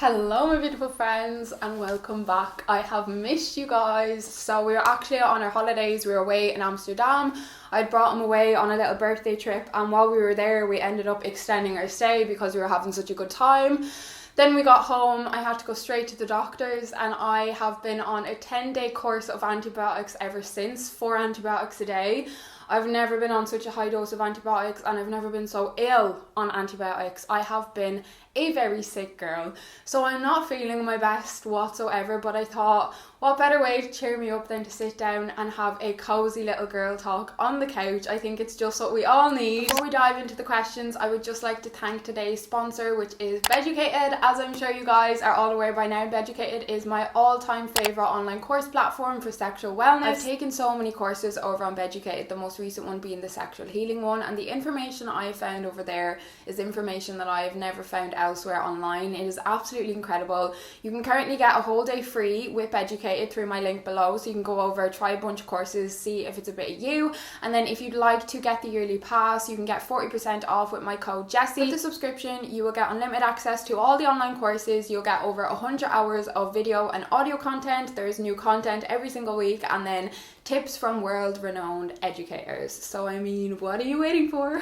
Hello my beautiful friends and welcome back. I have missed you guys. So we were actually on our holidays. We were away in Amsterdam. I'd brought him away on a little birthday trip, and while we were there we ended up extending our stay because we were having such a good time. Then we got home, I had to go straight to the doctors, and I have been on a 10-day course of antibiotics ever since, 4 antibiotics a day. I've never been on such a high dose of antibiotics, and I've never been so ill on antibiotics. I have been a very sick girl, so I'm not feeling my best whatsoever, but I thought, what better way to cheer me up than to sit down and have a cozy little girl talk on the couch. I think it's just what we all need. Before we dive into the questions, I would just like to thank today's sponsor, which is Beducated. As I'm sure you guys are all aware by now, Beducated is my all-time favourite online course platform for sexual wellness. I've taken so many courses over on Beducated, the most recent one being the sexual healing one, and the information I found over there is information that I've never found elsewhere online. It is absolutely incredible. You can currently get a whole day free with Beducated through my link below, so you can go over, try a bunch of courses, see if it's a bit of you, and then if you'd like to get the yearly pass, you can get 40% off with my code Jessie. With the subscription, you will get unlimited access to all the online courses. You'll get over 100 hours of video and audio content. There's new content every single week, and then tips from world-renowned educators. So I mean, what are you waiting for?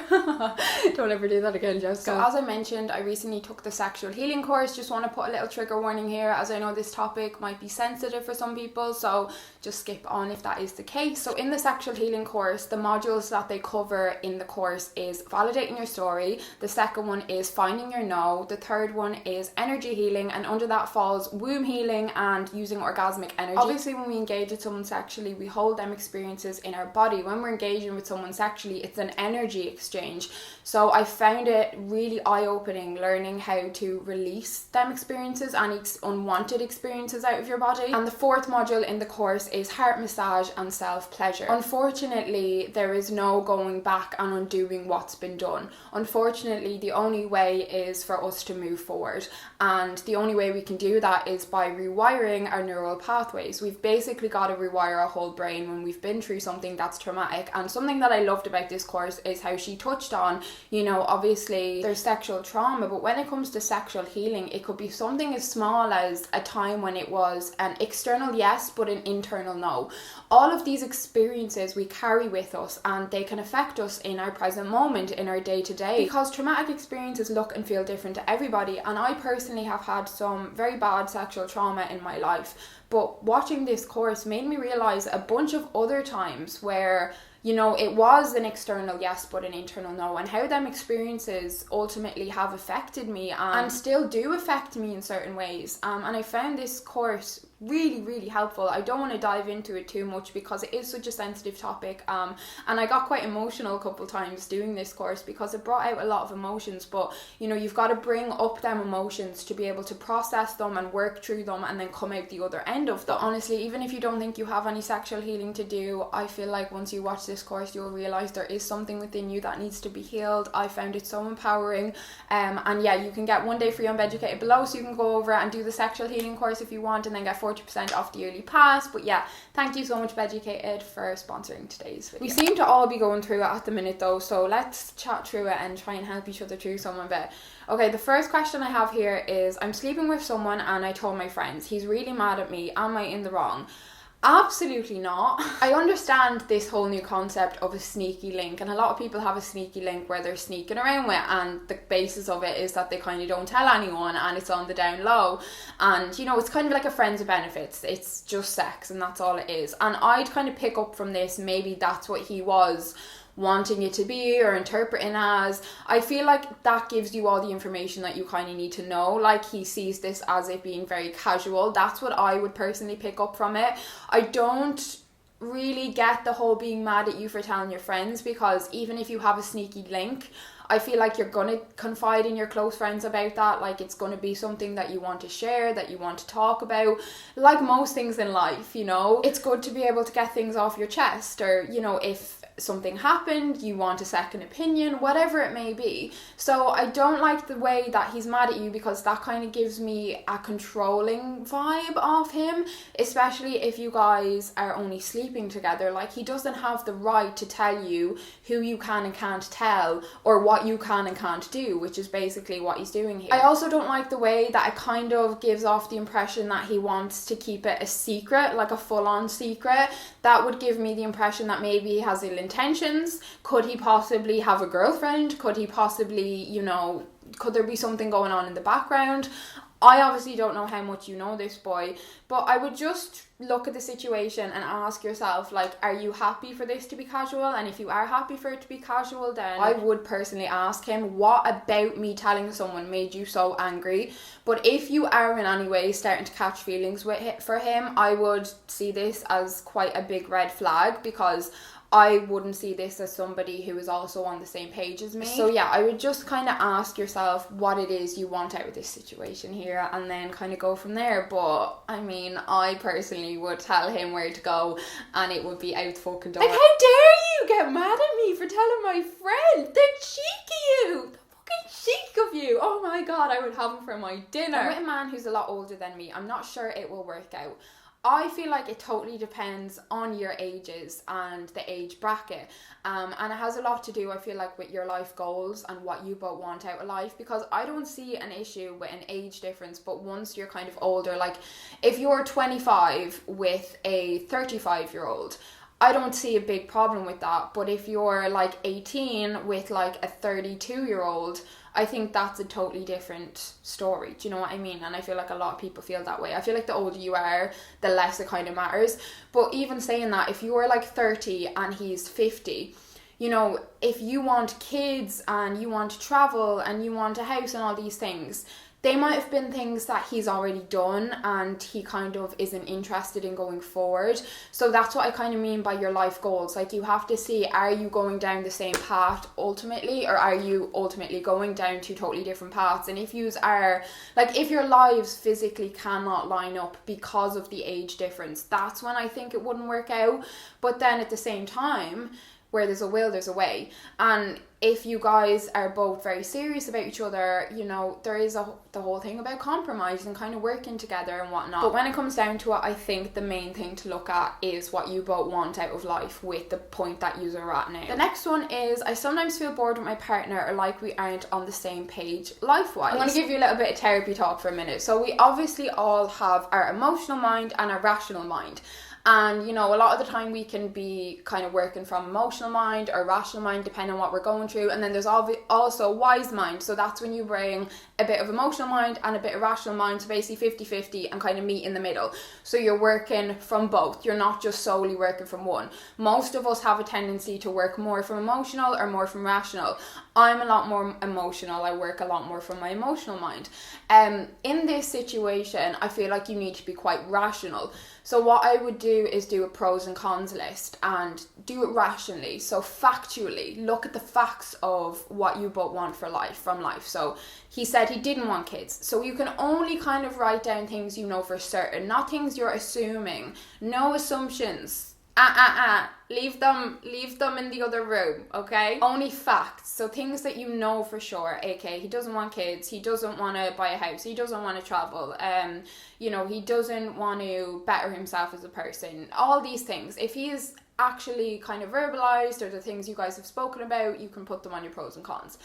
Don't ever do that again, Jessica. So as I mentioned, I recently took the sexual healing course. Just want to put a little trigger warning here, as I know this topic might be sensitive for some people, so just skip on if that is the case. So in the sexual healing course, the modules that they cover in the course is validating your story, the second one is finding your no, the third one is energy healing, and under that falls womb healing and using orgasmic energy. Obviously when we engage with someone sexually, we hold them experiences in our body. When we're engaging with someone sexually, it's an energy exchange. So I found it really eye-opening learning how to release them experiences, any unwanted experiences out of your body. And the fourth module in the course is heart massage and self-pleasure. Unfortunately, there is no going back and undoing what's been done. Unfortunately, the only way is for us to move forward, and the only way we can do that is by rewiring our neural pathways. We've basically got to rewire our whole brain when we've been through something that's traumatic. And something that I loved about this course is how she touched on, you know, obviously there's sexual trauma, but when it comes to sexual healing, it could be something as small as a time when it was an external yes but an internal no. All of these experiences we carry with us, and they can affect us in our present moment, in our day-to-day, because traumatic experiences look and feel different to everybody. And I personally have had some very bad sexual trauma in my life, but watching this course made me realize a bunch of other times where, you know, it was an external yes but an internal no, and how them experiences ultimately have affected me and still do affect me in certain ways. And I found this course really helpful. I don't want to dive into it too much because it is such a sensitive topic, and I got quite emotional a couple times doing this course because it brought out a lot of emotions. But you know, you've got to bring up them emotions to be able to process them and work through them and then come out the other end of them. But honestly, even if you don't think you have any sexual healing to do, I feel like once you watch this course you'll realize there is something within you that needs to be healed. I found it so empowering, and yeah, you can get 1 day free on Beducated below, so you can go over and do the sexual healing course if you want, and then get 40% off the yearly pass. But yeah, thank you so much Beducated for sponsoring today's video. We seem to all be going through it at the minute though, so let's chat through it and try and help each other through some of it. Okay, the first question I have here is, I'm sleeping with someone and I told my friends. He's really mad at me. Am I in the wrong? Absolutely not. I understand this whole new concept of a sneaky link, and a lot of people have a sneaky link where they're sneaking around with, and the basis of it is that they kind of don't tell anyone and it's on the down low, and you know, it's kind of like a friends with benefits. It's just sex and that's all it is. And I'd kind of pick up from this, maybe that's what he was wanting it to be or interpreting as. I feel like that gives you all the information that you kind of need to know. Like, he sees this as it being very casual. That's what I would personally pick up from it. I don't really get the whole being mad at you for telling your friends, because even if you have a sneaky link, I feel like you're going to confide in your close friends about that. Like, it's going to be something that you want to share, that you want to talk about. Like most things in life, you know, it's good to be able to get things off your chest, or, you know, if something happened, you want a second opinion, whatever it may be. So I don't like the way that he's mad at you, because that kind of gives me a controlling vibe of him, especially if you guys are only sleeping together. Like, he doesn't have the right to tell you who you can and can't tell, or what what you can and can't do, which is basically what he's doing here. I also don't like the way that it kind of gives off the impression that he wants to keep it a secret, like a full-on secret. That would give me the impression that maybe he has ill intentions. Could he possibly have a girlfriend? Could he possibly, you know, could there be something going on in the background? I obviously don't know how much you know this boy, but I would just look at the situation and ask yourself, like, are you happy for this to be casual? And if you are happy for it to be casual, then I would personally ask him, what about me telling someone made you so angry? But if you are in any way starting to catch feelings for him, I would see this as quite a big red flag, because I wouldn't see this as somebody who is also on the same page as me. So yeah, I would just kind of ask yourself what it is you want out of this situation here, and then kind of go from there. But I mean, I personally would tell him where to go, and it would be out the fucking door. Like, how dare you get mad at me for telling my friend? The cheek of you! The fucking cheek of you! Oh my god, I would have him for my dinner. I'm with a man who's a lot older than me. I'm not sure it will work out. I feel like it totally depends on your ages and the age bracket, and it has a lot to do, I feel like, with your life goals and what you both want out of life, because I don't see an issue with an age difference. But once you're kind of older, like if you're 25 with a 35-year-old, I don't see a big problem with that. But if you're like 18 with like a 32-year-old, I think that's a totally different story. Do you know what I mean? And I feel like a lot of people feel that way. I feel like the older you are, the less it kind of matters. But even saying that, if you're like 30 and he's 50, you know, if you want kids and you want to travel and you want a house and all these things, they might have been things that he's already done and he kind of isn't interested in going forward. So that's what I kind of mean by your life goals. Like, you have to see, are you going down the same path ultimately, or are you ultimately going down two totally different paths? And if yous are, like, if your lives physically cannot line up because of the age difference, that's when I think it wouldn't work out. But then at the same time, where there's a will, there's a way. And if you guys are both very serious about each other, you know, there is the whole thing about compromise and kind of working together and whatnot. But when it comes down to it, I think the main thing to look at is what you both want out of life with the point that you are at now. The next one is, I sometimes feel bored with my partner, or like we aren't on the same page life-wise. I want to give you a little bit of therapy talk for a minute. So we obviously all have our emotional mind and our rational mind. And, you know, a lot of the time we can be kind of working from emotional mind or rational mind, depending on what we're going through. And then there's also wise mind. So that's when you bring a bit of emotional mind and a bit of rational mind. So basically 50-50 and kind of meet in the middle. So you're working from both. You're not just solely working from one. Most of us have a tendency to work more from emotional or more from rational. I'm a lot more emotional. I work a lot more from my emotional mind. In this situation, I feel like you need to be quite rational. So what I would do is do a pros and cons list and do it rationally. So factually, look at the facts of what you both want from life. So he said he didn't want kids. So you can only kind of write down things you know for certain, not things you're assuming. No assumptions. Leave them in the other room, okay? Only facts. So things that you know for sure, aka he doesn't want kids, he doesn't want to buy a house, he doesn't want to travel, you know, he doesn't want to better himself as a person. All these things, if he is actually kind of verbalized, or the things you guys have spoken about, you can put them on your pros and cons.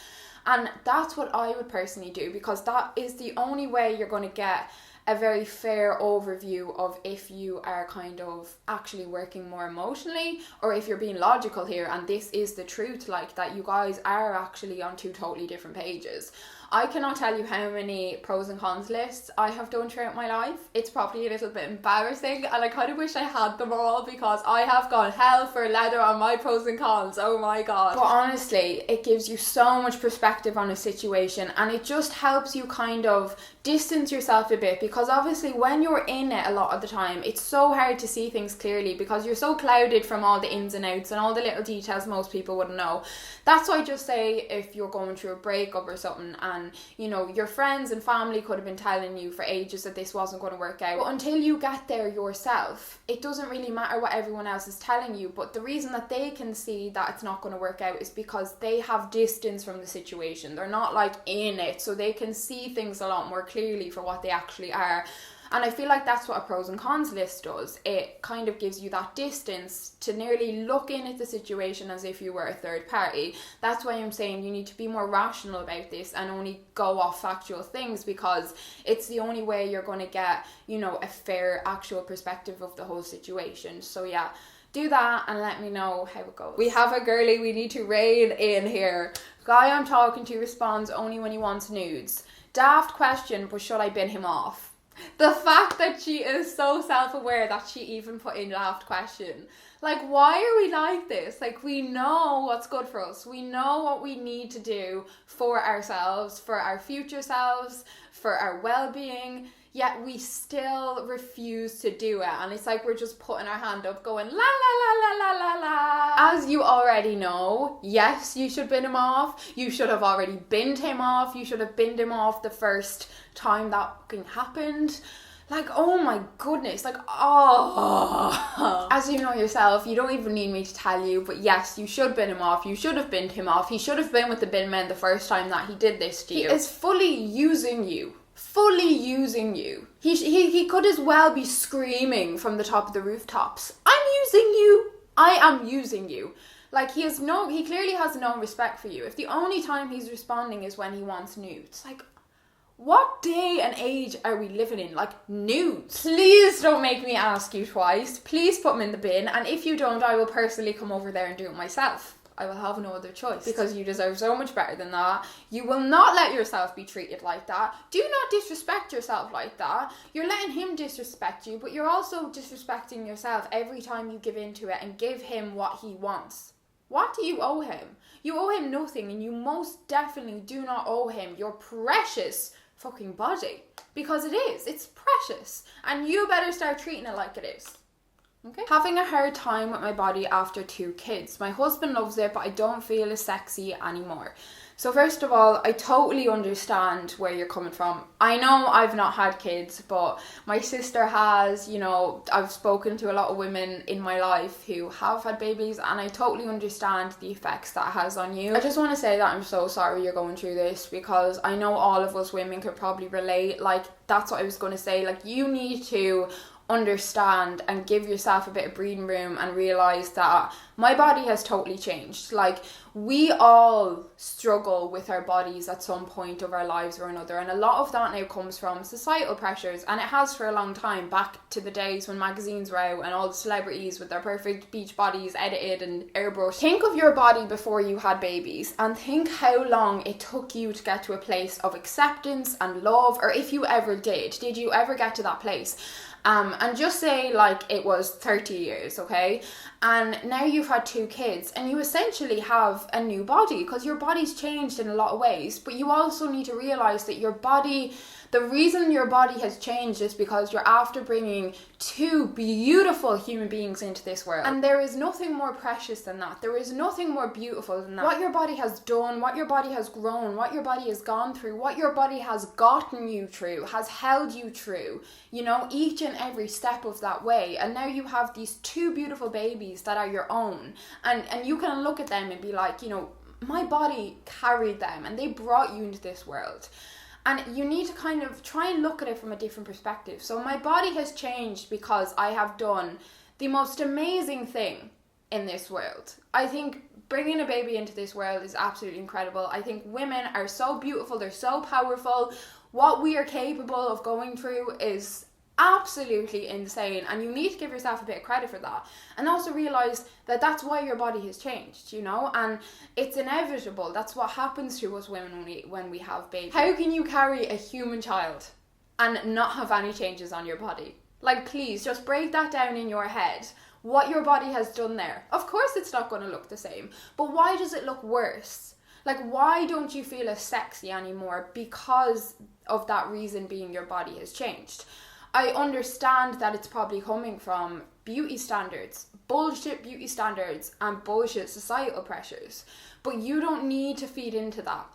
And that's what I would personally do, because that is the only way you're going to get a very fair overview of if you are kind of actually working more emotionally, or if you're being logical here and this is the truth, like that you guys are actually on two totally different pages. I cannot tell you how many pros and cons lists I have done throughout my life. It's probably a little bit embarrassing, and I kind of wish I had them all, because I have gone hell for leather on my pros and cons. Oh my god. But honestly, it gives you so much perspective on a situation, and it just helps you kind of distance yourself a bit, because obviously when you're in it a lot of the time, it's so hard to see things clearly because you're so clouded from all the ins and outs and all the little details most people wouldn't know. That's why I just say, if you're going through a breakup or something, and you know your friends and family could have been telling you for ages that this wasn't going to work out, but until you get there yourself, it doesn't really matter what everyone else is telling you. But the reason that they can see that it's not going to work out is because they have distance from the situation. They're not like in it, so they can see things a lot more clearly for what they actually are. And I feel like that's what a pros and cons list does. It kind of gives you that distance to nearly look in at the situation as if you were a third party. That's why I'm saying you need to be more rational about this and only go off factual things, because it's the only way you're going to get, you know, a fair actual perspective of the whole situation. So yeah, do that and let me know how it goes. We have a girly we need to rein in here. Guy I'm talking to responds only when he wants nudes. Daft question, but should I bin him off? The fact that she is so self-aware that she even put in daft question. Like, why are we like this? Like, we know what's good for us. We know what we need to do for ourselves, for our future selves, for our well-being, yet we still refuse to do it. And it's like we're just putting our hand up going, la, la, la, la, la, la, la. As you already know, yes, you should bin him off. You should have already binned him off. You should have binned him off the first time that fucking happened. Like, oh my goodness, like, oh. As you know yourself, you don't even need me to tell you, but yes, you should bin him off. You should have binned him off. He should have been with the bin men the first time that he did this to you. He is fully using you. Fully using you. He could as well be screaming from the top of the rooftops, I'm using you. I am using you. Like, he clearly has no respect for you. If the only time he's responding is when he wants nudes, like, what day and age are we living in? Like, nudes. Please don't make me ask you twice. Please put them in the bin. And if you don't, I will personally come over there and do it myself. I will have no other choice. Because you deserve so much better than that. You will not let yourself be treated like that. Do not disrespect yourself like that. You're letting him disrespect you, but you're also disrespecting yourself every time you give in to it and give him what he wants. What do you owe him? You owe him nothing, and you most definitely do not owe him your precious fucking body, because it is. It's precious, and you better start treating it like it is. Okay. Having a hard time with my body after 2 kids. My husband loves it, but I don't feel as sexy anymore. So first of all, I totally understand where you're coming from. I know I've not had kids, but my sister has. You know, I've spoken to a lot of women in my life who have had babies, and I totally understand the effects that has on you. I just want to say that I'm so sorry you're going through this, because I know all of us women could probably relate. Like, that's what I was going to say. Like, you need to understand and give yourself a bit of breathing room and realize that my body has totally changed. Like, we all struggle with our bodies at some point of our lives or another, and a lot of that now comes from societal pressures, and it has for a long time, back to the days when magazines were out and all the celebrities with their perfect beach bodies edited and airbrushed. Think of your body before you had babies, and think how long it took you to get to a place of acceptance and love, or if you ever did you ever get to that place? And just say like it was 30 years, okay? And now you've had 2 kids and you essentially have a new body, because your body's changed in a lot of ways. But you also need to realize that your body, the reason your body has changed is because you're after bringing 2 beautiful human beings into this world. And there is nothing more precious than that. There is nothing more beautiful than that. What your body has done, what your body has grown, what your body has gone through, what your body has gotten you through, has held you through, you know, each and every step of that way. And now you have these 2 beautiful babies that are your own. And you can look at them and be like, you know, my body carried them and they brought you into this world. And you need to kind of try and look at it from a different perspective. So my body has changed because I have done the most amazing thing in this world. I think bringing a baby into this world is absolutely incredible. I think women are so beautiful. They're so powerful. What we are capable of going through is absolutely insane, and you need to give yourself a bit of credit for that, and also realize that that's why your body has changed, you know, and it's inevitable. That's what happens to us women when we have babies. How can you carry a human child and not have any changes on your body? Like, please just break that down in your head, what your body has done there. Of course it's not going to look the same, but why does it look worse? Like, why don't you feel as sexy anymore? Because of that reason being your body has changed. I understand that it's probably coming from beauty standards, bullshit beauty standards, and bullshit societal pressures. But you don't need to feed into that.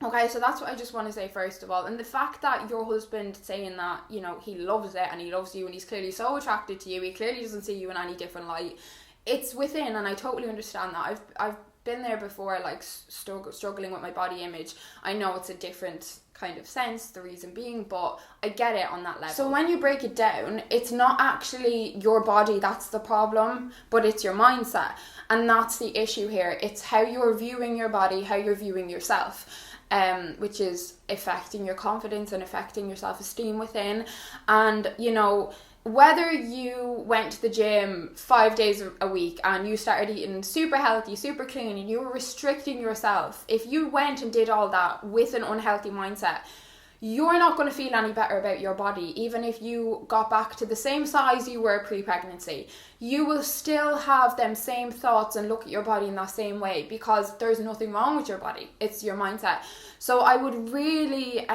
Okay, so that's what I just want to say first of all. And the fact that your husband saying that, you know, he loves it and he loves you and he's clearly so attracted to you, he clearly doesn't see you in any different light. It's within, and I totally understand that. I've been there before, like struggling with my body image. I know it's a different kind of sense, the reason being, but I get it on that level. So when you break it down, it's not actually your body that's the problem, but it's your mindset. And that's the issue here. It's how you're viewing your body, how you're viewing yourself, which is affecting your confidence and affecting your self-esteem within. And, you know, whether you went to the gym 5 days a week and you started eating super healthy, super clean, and you were restricting yourself, if you went and did all that with an unhealthy mindset, you're not going to feel any better about your body. Even if you got back to the same size you were pre-pregnancy, you will still have them same thoughts and look at your body in that same way, because there's nothing wrong with your body. It's your mindset. So I would really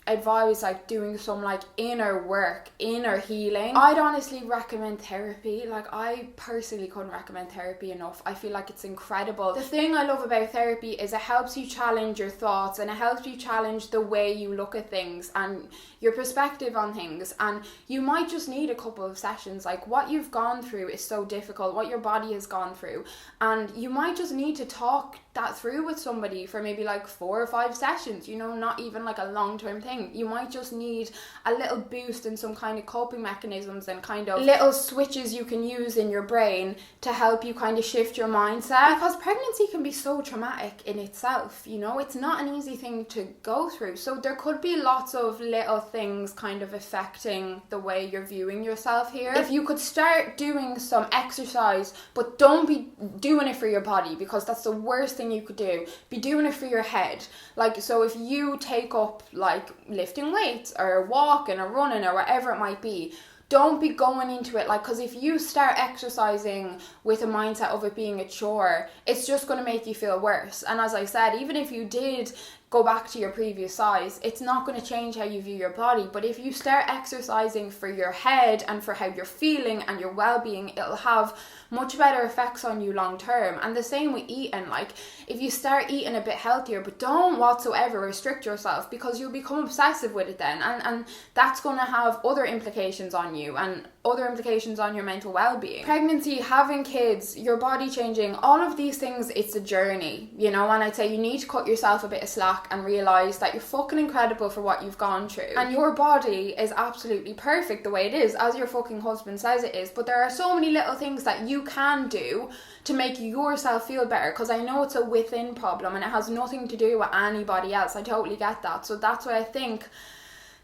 advise like doing some like inner work, inner healing. I'd honestly recommend therapy. Like, I personally couldn't recommend therapy enough. I feel like it's incredible. The thing I love about therapy is it helps you challenge your thoughts, and it helps you challenge the way you look at things and your perspective on things. And you might just need a couple of sessions. Like, what you've gone through is so difficult, what your body has gone through, and you might just need to talk that through with somebody for maybe like 4 or 5 sessions, you know, not even like a long-term thing. You might just need a little boost in some kind of coping mechanisms and kind of little switches you can use in your brain to help you kind of shift your mindset, because pregnancy can be so traumatic in itself, you know. It's not an easy thing to go through. So there could be lots of little things kind of affecting the way you're viewing yourself here. If you could start doing some exercise, but don't be doing it for your body, because that's the worst thing you could do. Be doing it for your head. Like, so if you take up like lifting weights or walking or running or whatever it might be, don't be going into it like, because if you start exercising with a mindset of it being a chore, it's just going to make you feel worse. And as I said, even if you did go back to your previous size, it's not going to change how you view your body. But if you start exercising for your head and for how you're feeling and your well-being, it'll have much better effects on you long term. And the same with eating. Like, if you start eating a bit healthier, but don't whatsoever restrict yourself, because you'll become obsessive with it then, and that's going to have other implications on you and other implications on your mental well-being. Pregnancy, having kids, your body changing, all of these things, it's a journey, you know. And I'd say you need to cut yourself a bit of slack and realize that you're fucking incredible for what you've gone through, and your body is absolutely perfect the way it is, as your fucking husband says it is. But there are so many little things that you can do to make yourself feel better, because I know it's a within problem and it has nothing to do with anybody else. I totally get that. So that's why I think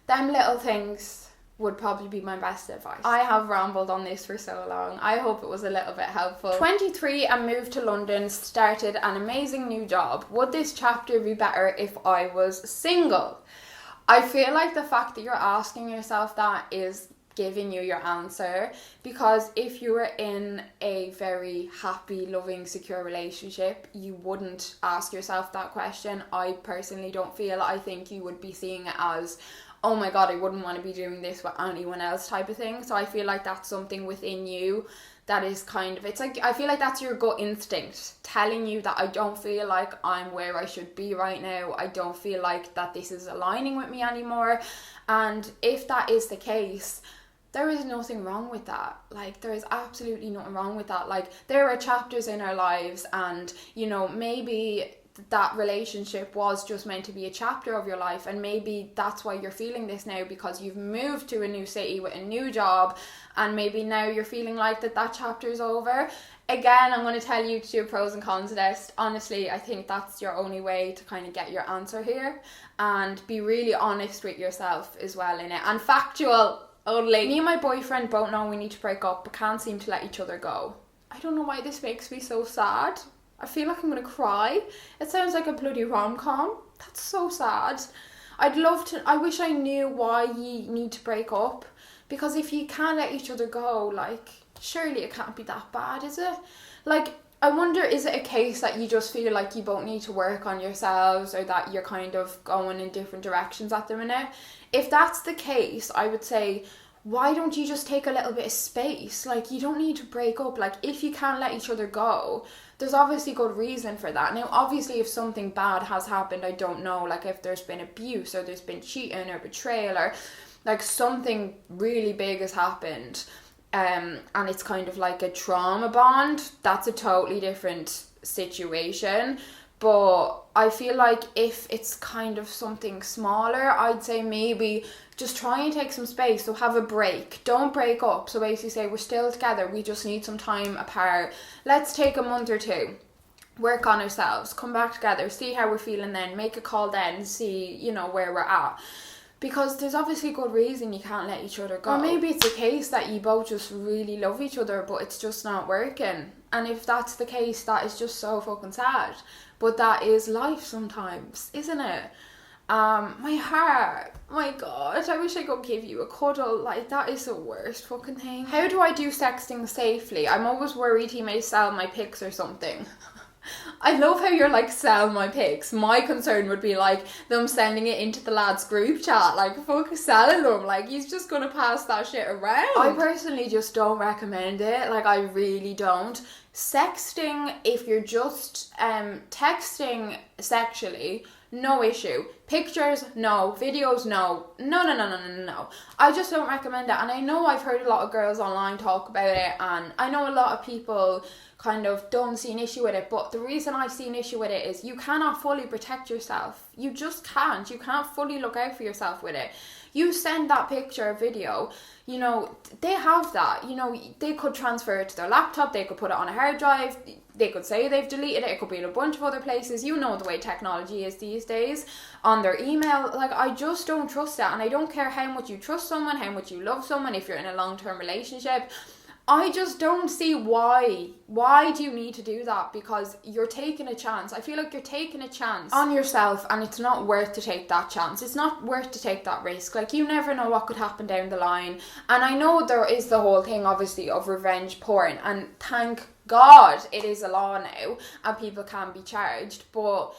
them little things would probably be my best advice. I have rambled on this for so long. I hope it was a little bit helpful. 23 and moved to London, started an amazing new job. Would this chapter be better if I was single? I feel like the fact that you're asking yourself that is giving you your answer, because if you were in a very happy, loving, secure relationship, you wouldn't ask yourself that question. I personally don't feel. I think you would be seeing it as, oh my god, I wouldn't want to be doing this with anyone else type of thing. So I feel like that's something within you that is kind of, it's like, I feel like that's your gut instinct telling you that I don't feel like I'm where I should be right now. I don't feel like that this is aligning with me anymore. And if that is the case, there is nothing wrong with that. Like, there is absolutely nothing wrong with that. Like, there are chapters in our lives, and, you know, maybe that relationship was just meant to be a chapter of your life, and maybe that's why you're feeling this now, because you've moved to a new city with a new job, and maybe now you're feeling like that chapter is over. Again, I'm going to tell you to do a pros and cons list. Honestly, I think that's your only way to kind of get your answer here, and be really honest with yourself as well in it, and factual only. Me and my boyfriend both know we need to break up, but can't seem to let each other go. I don't know why this makes me so sad. I feel like I'm going to cry. It sounds like a bloody rom-com. That's so sad. I wish I knew why you need to break up, because if you can't let each other go, like, surely it can't be that bad, is it? Like, I wonder, is it a case that you just feel like you both need to work on yourselves, or that you're kind of going in different directions at the minute? If that's the case, I would say, why don't you just take a little bit of space? Like, you don't need to break up. Like, if you can't let each other go, there's obviously good reason for that. Now, obviously, if something bad has happened, I don't know, like if there's been abuse, or there's been cheating or betrayal, or like something really big has happened, and it's kind of like a trauma bond, that's a totally different situation. But I feel like if it's kind of something smaller, I'd say maybe just try and take some space. So have a break. Don't break up. So basically say we're still together. We just need some time apart. Let's take a month or two. Work on ourselves. Come back together. See how we're feeling then. Make a call then. See, you know, where we're at. Because there's obviously good reason you can't let each other go. Or maybe it's a case that you both just really love each other, but it's just not working. And if that's the case, that is just so fucking sad. But that is life sometimes, isn't it? My heart, my God, I wish I could give you a cuddle. Like, that is the worst fucking thing. How do I do sexting safely? I'm always worried he may sell my pics or something. I love how you're like, sell my pics. My concern would be like them sending it into the lads group chat, like fuck selling them, like he's just gonna pass that shit around. I personally just don't recommend it, like I really don't. Sexting, if you're just texting sexually, no issue. Pictures, no. Videos, no. No. I just don't recommend it. And I know I've heard a lot of girls online talk about it, and I know a lot of people kind of don't see an issue with it, but the reason I see an issue with it is you cannot fully protect yourself. You just can't. You can't fully look out for yourself with it. You send that picture or video, you know, they have that, you know, they could transfer it to their laptop, they could put it on a hard drive, they could say they've deleted it could be in a bunch of other places, you know the way technology is these days, on their email. Like, I just don't trust that, and I don't care how much you trust someone, how much you love someone, if you're in a long-term relationship. I just don't see why. Why do you need to do that? Because you're taking a chance. I feel like you're taking a chance on yourself, and it's not worth to take that chance. It's not worth to take that risk. Like, you never know what could happen down the line. And I know there is the whole thing, obviously, of revenge porn. And thank God it is a law now and people can be charged. But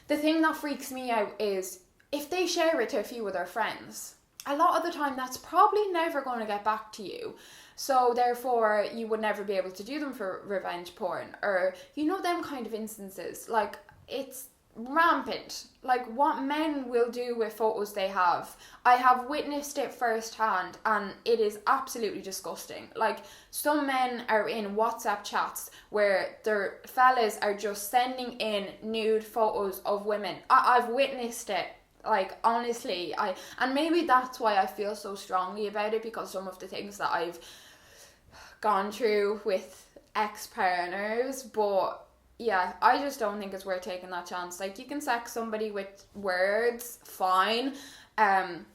the thing that freaks me out is if they share it to a few of their friends, a lot of the time that's probably never going to get back to you. So therefore you would never be able to do them for revenge porn, or you know, them kind of instances. Like, it's rampant, like what men will do with photos they have. I have witnessed it firsthand, and it is absolutely disgusting. Like, some men are in WhatsApp chats where their fellas are just sending in nude photos of women. I've witnessed it. Like, honestly, and maybe that's why I feel so strongly about it, because some of the things that I've gone through with ex-partners. But yeah, I just don't think it's worth taking that chance. Like, you can sex somebody with words, fine.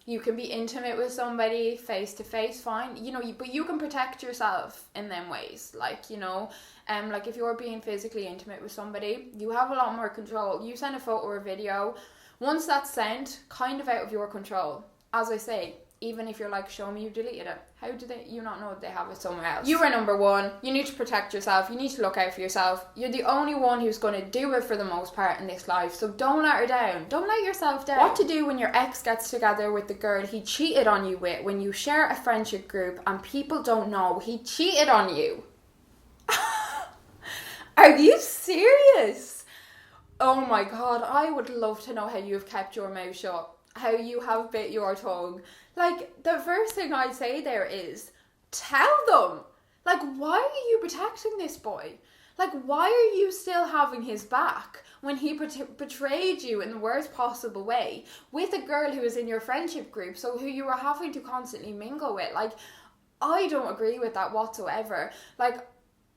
You can be intimate with somebody face to face, fine. You know, but you can protect yourself in them ways. Like, you know, like if you're being physically intimate with somebody, you have a lot more control. You send a photo or video. Once that's sent, kind of out of your control. As I say, even if you're like, show me you deleted it. How do you not know that they have it somewhere else? You are number one. You need to protect yourself. You need to look out for yourself. You're the only one who's going to do it for the most part in this life. So don't let her down. Don't let yourself down. What to do when your ex gets together with the girl he cheated on you with, when you share a friendship group and people don't know he cheated on you? Are you serious? Oh my God, I would love to know how you have kept your mouth shut. How you have bit your tongue. Like, the first thing I'd say there is, tell them. Like, why are you protecting this boy? Like, why are you still having his back when he betrayed you in the worst possible way with a girl who is in your friendship group, so who you were having to constantly mingle with? Like, I don't agree with that whatsoever. Like,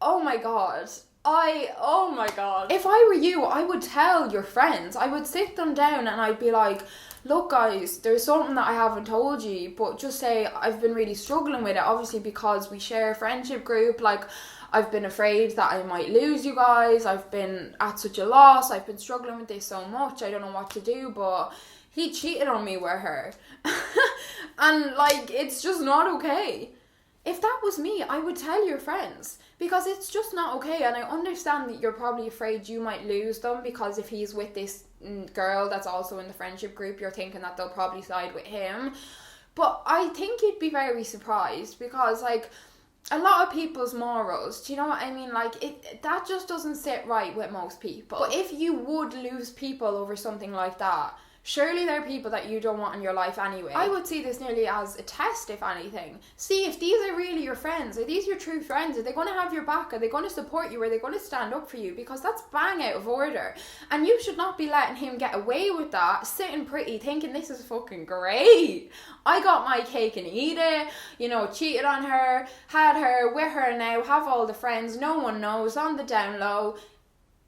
oh my God. Oh my God. If I were you, I would tell your friends. I would sit them down and I'd be like, look guys, there's something that I haven't told you, but just say I've been really struggling with it, obviously because we share a friendship group. Like, I've been afraid that I might lose you guys. I've been at such a loss. I've been struggling with this so much. I don't know what to do, but he cheated on me with her. And like, it's just not okay. If that was me, I would tell your friends, because it's just not okay. And I understand that you're probably afraid you might lose them, because if he's with this girl that's also in the friendship group, you're thinking that they'll probably side with him. But I think you'd be very surprised, because like, a lot of people's morals, do you know what I mean? Like, that just doesn't sit right with most people. But if you would lose people over something like that, Surely there are people that you don't want in your life anyway. I would see this nearly as a test, if anything. See if these are really your friends. Are these your true friends? Are they going to have your back? Are they going to support you? Are they going to stand up for you? Because that's bang out of order. And you should not be letting him get away with that, sitting pretty, thinking this is fucking great. I got my cake and eat it. You know, cheated on her, had her, with her now, have all the friends, no one knows, on the down low.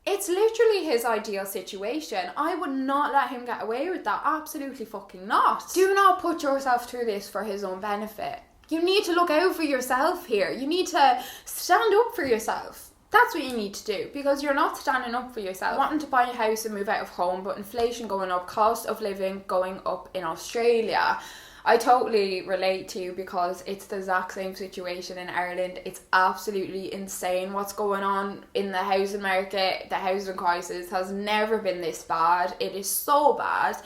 It's literally his ideal situation. I would not let him get away with that. Absolutely fucking not. Do not put yourself through this for his own benefit. You need to look out for yourself here. You need to stand up for yourself. That's what you need to do, because you're not standing up for yourself. Wanting to buy a house and move out of home, but inflation going up, cost of living going up in Australia. I totally relate to you, because it's the exact same situation in Ireland. It's absolutely insane what's going on in the housing market. The housing crisis has never been this bad. It is so bad.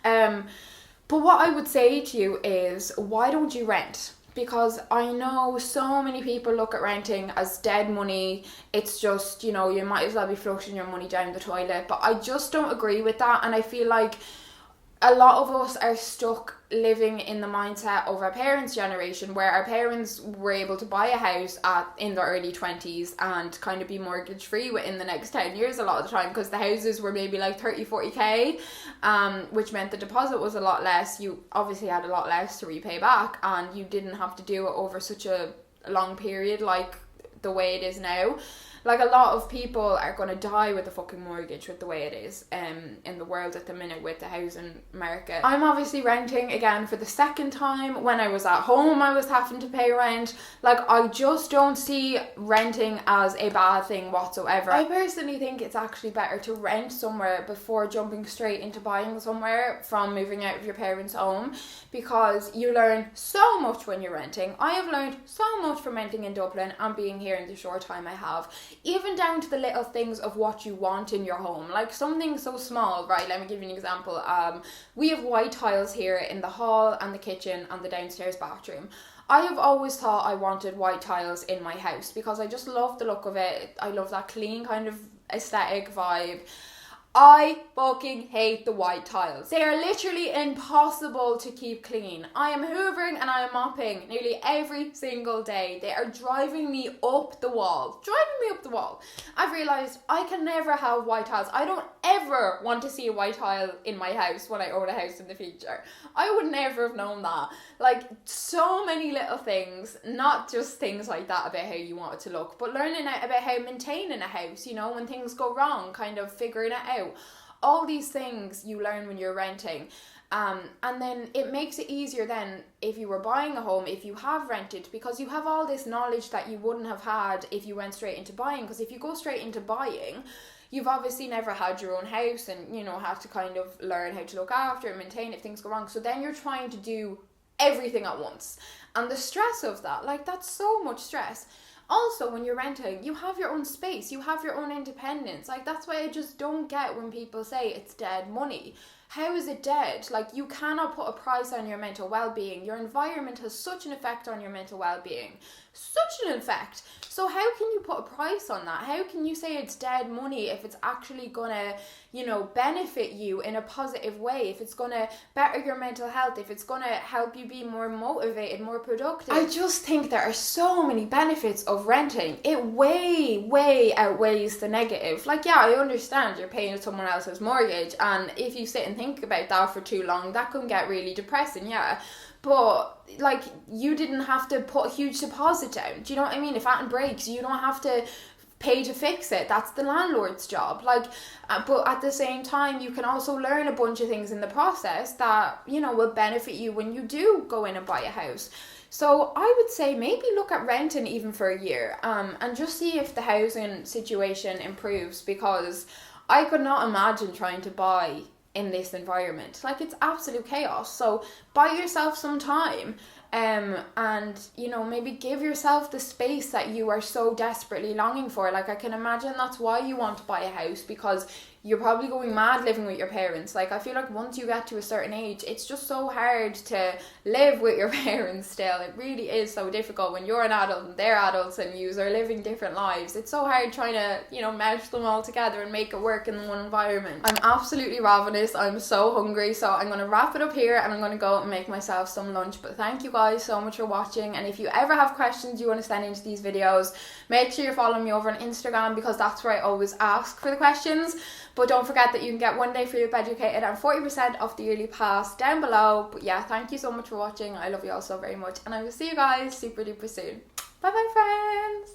But what I would say to you is, why don't you rent? Because I know so many people look at renting as dead money. It's just, you know, you might as well be flushing your money down the toilet. But I just don't agree with that. And I feel like a lot of us are stuck living in the mindset of our parents' generation, where our parents were able to buy a house in their early 20s and kind of be mortgage free within the next 10 years a lot of the time, because the houses were maybe like 30-40k, which meant the deposit was a lot less. You obviously had a lot less to repay back, and you didn't have to do it over such a long period like the way it is now. Like, a lot of people are going to die with the fucking mortgage with the way it is in the world at the minute with the housing market. I'm obviously renting again for the second time. When I was at home, I was having to pay rent. Like, I just don't see renting as a bad thing whatsoever. I personally think it's actually better to rent somewhere before jumping straight into buying somewhere from moving out of your parents' home, because you learn so much when you're renting. I have learned so much from renting in Dublin and being here in the short time I have. Even down to the little things of what you want in your home. Like, something so small, right? Let me give you an example. We have white tiles here in the hall and the kitchen and the downstairs bathroom. I have always thought I wanted white tiles in my house, because I just love the look of it. I love that clean kind of aesthetic vibe. I fucking hate the white tiles. They are literally impossible to keep clean. I am hoovering and I am mopping nearly every single day. They are driving me up the wall. I've realised I can never have white tiles. I don't ever want to see a white tile in my house when I own a house in the future. I would never have known that. Like, so many little things, not just things like that about how you want it to look, but learning about how maintaining a house, you know, when things go wrong, kind of figuring it out. All these things you learn when you're renting. And then it makes it easier then if you were buying a home, if you have rented, because you have all this knowledge that you wouldn't have had if you went straight into buying. Because if you go straight into buying, you've obviously never had your own house and, you know, have to kind of learn how to look after and maintain if things go wrong. So then you're trying to do everything at once. And the stress of that, like, that's so much stress. Also, when you're renting, you have your own space, you have your own independence. Like, that's why I just don't get when people say it's dead money. How is it dead? Like, you cannot put a price on your mental well-being. Your environment has such an effect on your mental well-being. Such an effect. So how can you put a price on that? How can you say it's dead money if it's actually gonna, you know, benefit you in a positive way, if it's gonna better your mental health, if it's gonna help you be more motivated, more productive? I just think there are so many benefits of renting. It way outweighs the negative. Like, yeah, I understand you're paying someone else's mortgage, and if you sit and think about that for too long, that can get really depressing, yeah. But, like, you didn't have to put a huge deposit down. Do you know what I mean? If that breaks, you don't have to pay to fix it. That's the landlord's job. Like, but at the same time, you can also learn a bunch of things in the process that, you know, will benefit you when you do go in and buy a house. So I would say maybe look at renting even for a year, and just see if the housing situation improves, because I could not imagine trying to buy in this environment. Like, it's absolute chaos. So buy yourself some time, and, you know, maybe give yourself the space that you are so desperately longing for. Like, I can imagine that's why you want to buy a house, because you're probably going mad living with your parents. Like, I feel like once you get to a certain age, it's just so hard to live with your parents still. It really is so difficult when you're an adult and they're adults and you are living different lives. It's so hard trying to, you know, mesh them all together and make it work in one environment. I'm absolutely ravenous. I'm so hungry, so I'm going to wrap it up here and I'm going to go and make myself some lunch. But thank you guys so much for watching, and if you ever have questions you want to send into these videos, make sure you're following me over on Instagram, because that's where I always ask for the questions. But don't forget that you can get 1 day free with Educated and 40% off the yearly pass down below. But yeah, thank you so much for watching. I love you all so very much, and I will see you guys super duper soon. Bye bye, friends.